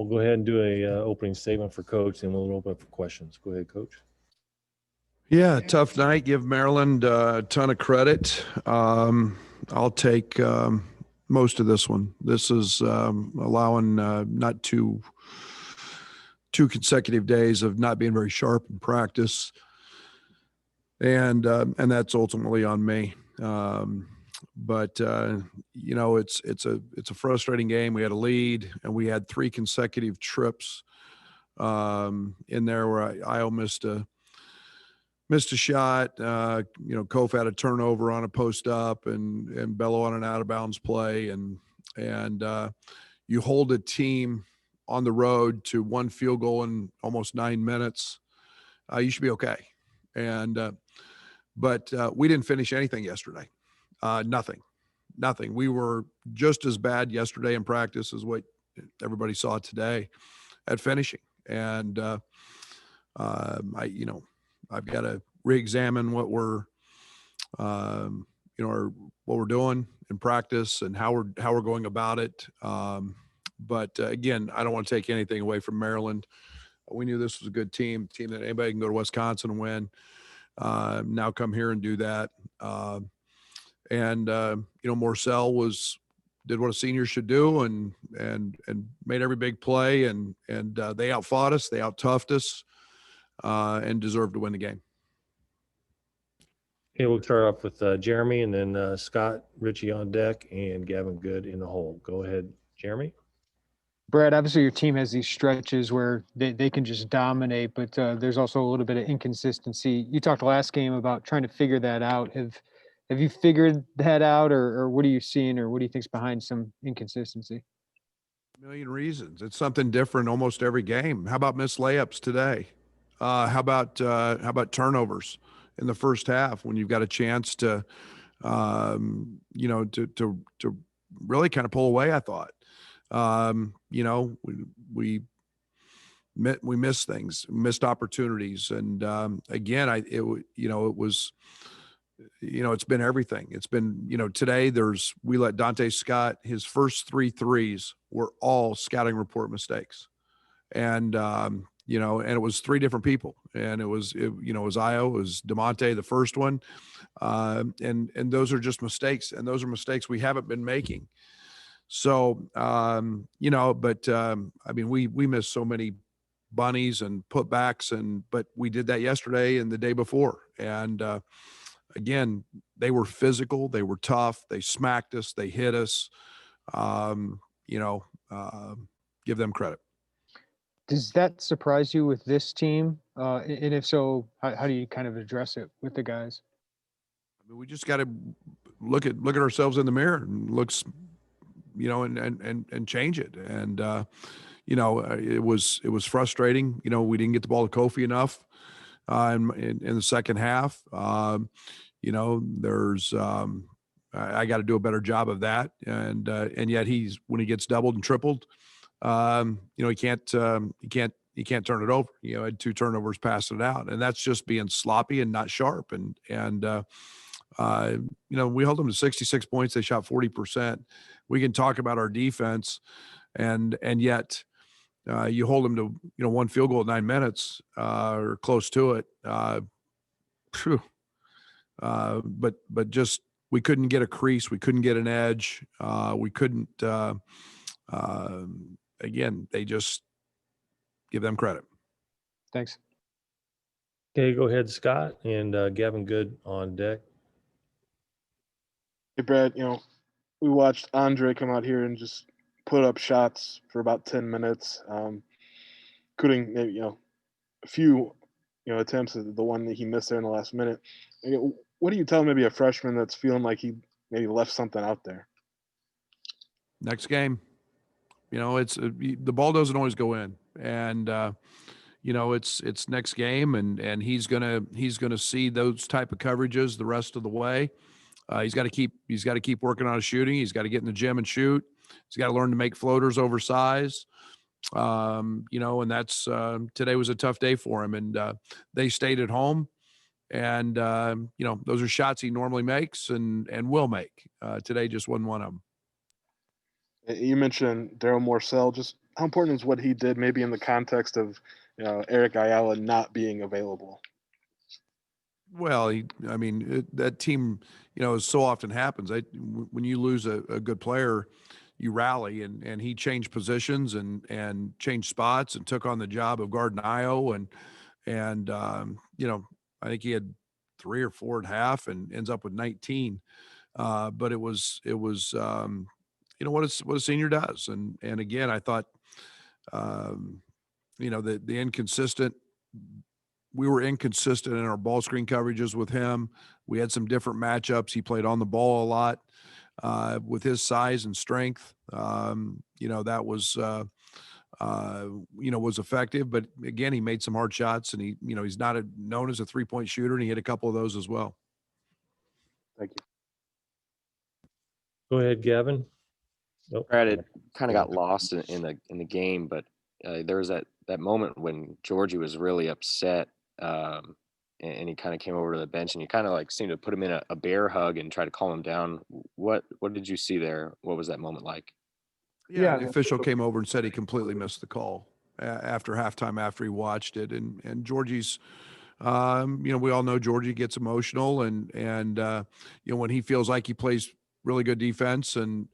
We'll go ahead and do a opening statement for Coach, and we'll open up for questions. Go ahead, Coach. Yeah, tough night. Give Maryland a ton of credit. I'll take most of this one. This is allowing not two consecutive days of not being very sharp in practice, and that's ultimately on me. But it's a frustrating game. We had a lead, and we had 3 consecutive trips in there where Io missed a shot. Kof had a turnover on a post up, and Bello on an out of bounds play, and you hold a team on the road to 1 field goal in almost 9 minutes. You should be okay. But we didn't finish anything yesterday. Nothing. We were just as bad yesterday in practice as what everybody saw today at finishing. And I've got to re-examine what we're doing in practice and how we're going about it. But again, I don't want to take anything away from Maryland. We knew this was a good team that anybody can go to Wisconsin and win. Now come here and do that. Morcell did what a senior should do and made every big play, and they outfought us, they out-toughed us, and deserved to win the game. Okay, we'll start off with Jeremy, and then Scott, Richie on deck, and Gavin Good in the hole. Go ahead, Jeremy. Brad, obviously your team has these stretches where they can just dominate, but there's also a little bit of inconsistency. You talked last game about trying to figure that out. Have you figured that out, or what are you seeing, or what do you think's behind some inconsistency? A million reasons. It's something different almost every game. How about missed layups today? How about turnovers in the first half when you've got a chance to really kind of pull away? I thought. We missed things, missed opportunities. And again, it's been everything. It's been, today we let Dante Scott, his first 3 threes were all scouting report mistakes. And, and it was 3 different people, and it was Io, it was DeMonte, the first one. And those are just mistakes, and those are mistakes we haven't been making. So, we missed so many bunnies and putbacks, but we did that yesterday and the day before. And, again, they were physical, they were tough, they smacked us, they hit us. Give them credit. Does that surprise you with this team? And if so, how do you kind of address it with the guys? I mean, we just got to look at ourselves in the mirror and and change it. And it was frustrating. We didn't get the ball to Kofi enough in the second half. I got to do a better job of that. And yet when he gets doubled and tripled, he can't turn it over. Had 2 turnovers passing it out, and that's just being sloppy and not sharp. And we held them to 66 points. They shot 40%. We can talk about our defense, and yet you hold them to 1 field goal at 9 minutes or close to it. But just we couldn't get a crease. We couldn't get an edge. We couldn't. Again, they just give them credit. Thanks. Okay, go ahead, Scott, and Gavin Good on deck. Hey, Brad, we watched Andre come out here and just put up shots for about 10 minutes, including maybe, a few, attempts at the one that he missed there in the last minute. What do you tell maybe a freshman that's feeling like he maybe left something out there? Next game. It's the ball doesn't always go in, and it's next game, and he's gonna see those type of coverages the rest of the way. He's got to keep working on his shooting. He's got to get in the gym and shoot. He's got to learn to make floaters oversized. And that's today was a tough day for him, and they stayed at home. And those are shots he normally makes and will make. Today just wasn't one of them. You mentioned Daryl Morcell. Just how important is what he did, maybe in the context of Eric Ayala not being available? Well, that team, as so often happens, when you lose a good player, you rally, and he changed positions and changed spots and took on the job of guarding Io, and I think he had 3 or 4 at half and ends up with 19. But it was what a senior does, and again, I thought, the inconsistent. We were inconsistent in our ball screen coverages with him. We had some different matchups. He played on the ball a lot with his size and strength. That was effective. But again, he made some hard shots, and he's not known as a 3-point shooter, and he hit a couple of those as well. Thank you. Go ahead, Gavin. Nope. Brad, it kind of got lost in the game, but there was that moment when Georgie was really upset, and he kind of came over to the bench, and you kind of like seemed to put him in a bear hug and try to calm him down. What did you see there? What was that moment like? Yeah, the official came over and said he completely missed the call after halftime after he watched it, and Georgie's. We all know Georgie gets emotional, and when he feels like he plays really good defense, and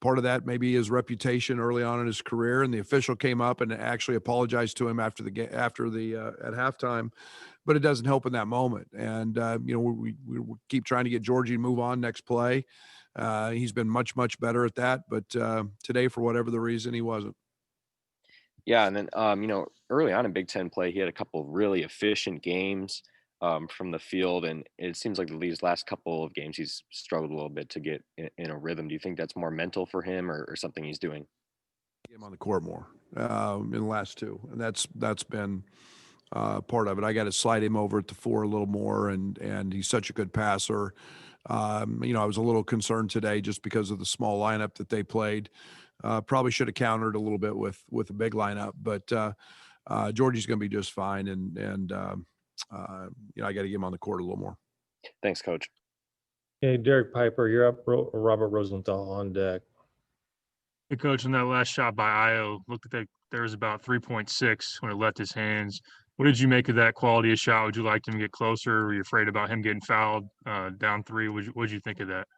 part of that maybe his reputation early on in his career, and the official came up and actually apologized to him after the at halftime, but it doesn't help in that moment, and we keep trying to get Georgie to move on next play. He's been much better at that, but today, for whatever the reason, he wasn't. Yeah, and then early on in Big Ten play, he had a couple of really efficient games from the field, and it seems like these last couple of games he's struggled a little bit to get in a rhythm. Do you think that's more mental for him, or something he's doing? Get him on the court more in the last 2, and that's been part of it. I got to slide him over at the 4 a little more, and he's such a good passer. I was a little concerned today just because of the small lineup that they played. Probably should have countered a little bit with a big lineup, but Georgie's going to be just fine, and I got to get him on the court a little more. Thanks, Coach. Okay, Derek Piper, you're up. Robert Rosenthal on deck. Hey, Coach, on that last shot by Io, looked like there was about 3.6 when it left his hands. What did you make of that quality of shot? Would you like him to get closer? Were you afraid about him getting fouled down 3? What did you think of that?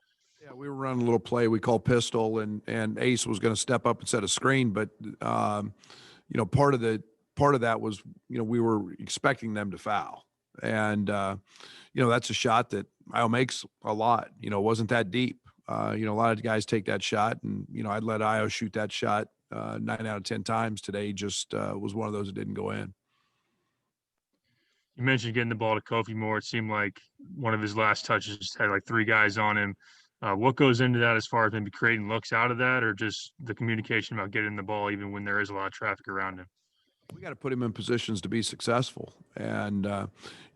Yeah, we were running a little play we call pistol, and Ace was going to step up and set a screen, but part of that was we were expecting them to foul, and that's a shot that Io makes a lot. It wasn't that deep. A lot of guys take that shot, and I'd let Io shoot that shot 9 out of 10 times. Today just was one of those that didn't go in. You mentioned getting the ball to Kofi more. It seemed like one of his last touches had like 3 guys on him. What goes into that as far as maybe creating looks out of that, or just the communication about getting the ball even when there is a lot of traffic around him? We got to put him in positions to be successful, and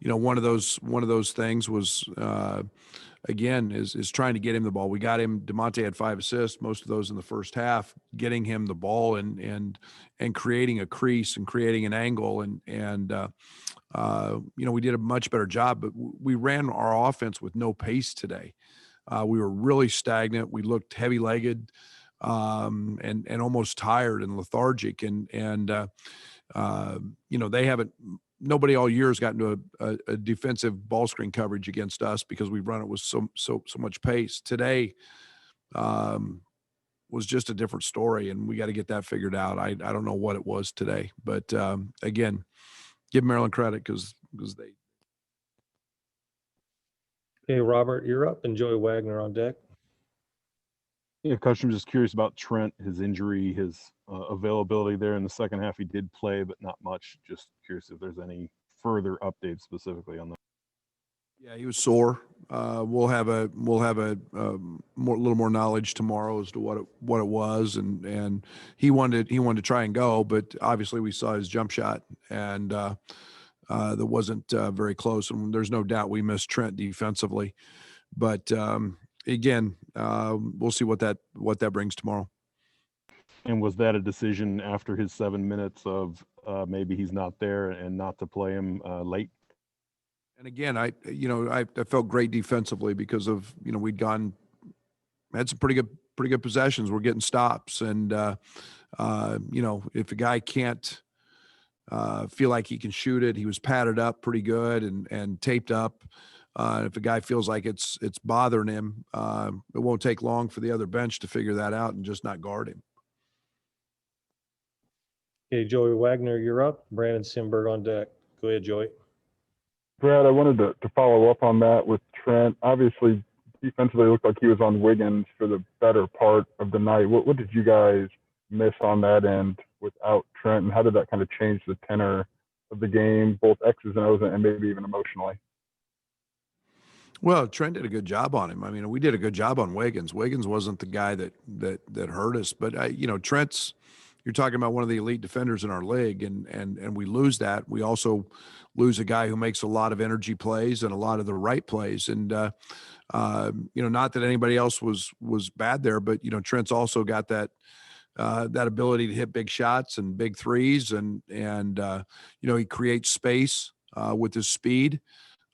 one of those things was again is trying to get him the ball. We got him. DeMonte had 5 assists, most of those in the first half, getting him the ball and creating a crease and creating an angle, and we did a much better job. But we ran our offense with no pace today. We were really stagnant. We looked heavy-legged and almost tired and lethargic. They haven't. Nobody all year has gotten to a defensive ball screen coverage against us because we've run it with so much pace. Today was just a different story, and we got to get that figured out. I don't know what it was today, but again, give Maryland credit because they. Okay, Robert, you're up, and Joey Wagner on deck. Yeah, Coach, I'm just curious about Trent, his injury, his availability there in the second half. He did play, but not much. Just curious if there's any further updates specifically on that. Yeah, he was sore. We'll have a little more knowledge tomorrow as to what it was, and he wanted to try and go, but obviously we saw his jump shot, and that wasn't very close. And there's no doubt we missed Trent defensively, but again, we'll see what that brings tomorrow. And was that a decision after his 7 minutes of maybe he's not there and not to play him late? And again, I felt great defensively because of had some pretty good possessions. We're getting stops, and You know, if a guy can't feel like he can shoot it, he was padded up pretty good and taped up. If a guy feels like it's bothering him, it won't take long for the other bench to figure that out and just not guard him. Okay, Joey Wagner, you're up. Brandon Simberg on deck. Go ahead, Joey. Brad, I wanted to follow up on that with Trent. Obviously, defensively, it looked like he was on Wiggins for the better part of the night. What did you guys miss on that end without Trent, and how did that kind of change the tenor of the game, both X's and O's, and maybe even emotionally? Well, Trent did a good job on him. I mean, we did a good job on Wiggins. Wiggins wasn't the guy that hurt us, but you know, Trent's. You're talking about one of the elite defenders in our league, and we lose that. We also lose a guy who makes a lot of energy plays and a lot of the right plays. And you know, not that anybody else was bad there, but you know, Trent's also got that that ability to hit big shots and big threes, and you know, he creates space with his speed.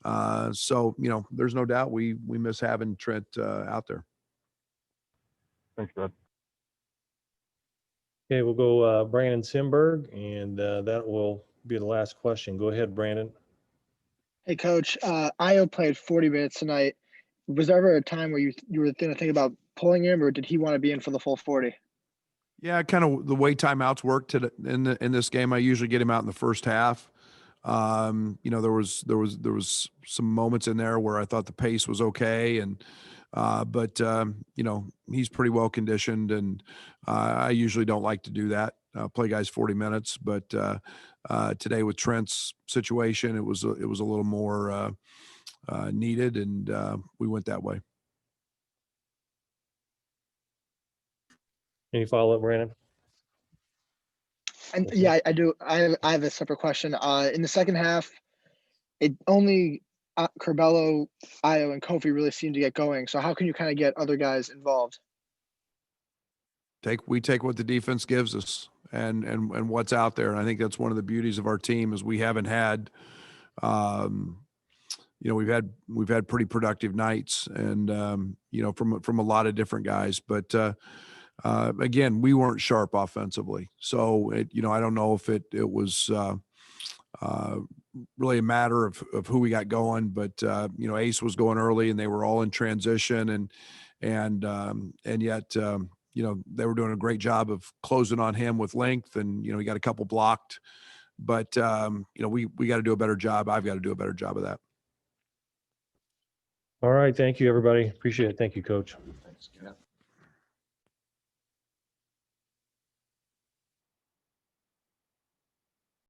So you know, there's no doubt we miss having Trent out there. Thanks, Brad. Okay, we'll go Brandon Simberg, and that will be the last question. Go ahead, Brandon. Hey, Coach. Io played 40 minutes tonight. Was there ever a time where you were thinking about pulling him, or did he want to be in for the full 40? Yeah, kind of the way timeouts work in this game. I usually get him out in the first half. You know, there was some moments in there where I thought the pace was okay, and but you know, he's pretty well conditioned, and I usually don't like to do that. Play guys 40 minutes, but today with Trent's situation, it was a little more needed, and we went that way. Any follow-up, Brandon? And Okay. yeah, I do. I have a separate question. In the second half, it only Curbelo, Io, and Kofi really seemed to get going. So how can you kind of get other guys involved? We take what the defense gives us and what's out there. And I think that's one of the beauties of our team is we haven't had, you know, we've had pretty productive nights and, you know, from a lot of different guys, but, again, we weren't sharp offensively. So you know, I don't know if it was, really a matter of who we got going, but, you know, Ace was going early and they were all in transition and yet, you know, they were doing a great job of closing on him with length, and you know, he got a couple blocked, but you know, we got to do a better job. I've got to do a better job of that. All right. Thank you, everybody. Appreciate it. Thank you, Coach. Thanks, Kat.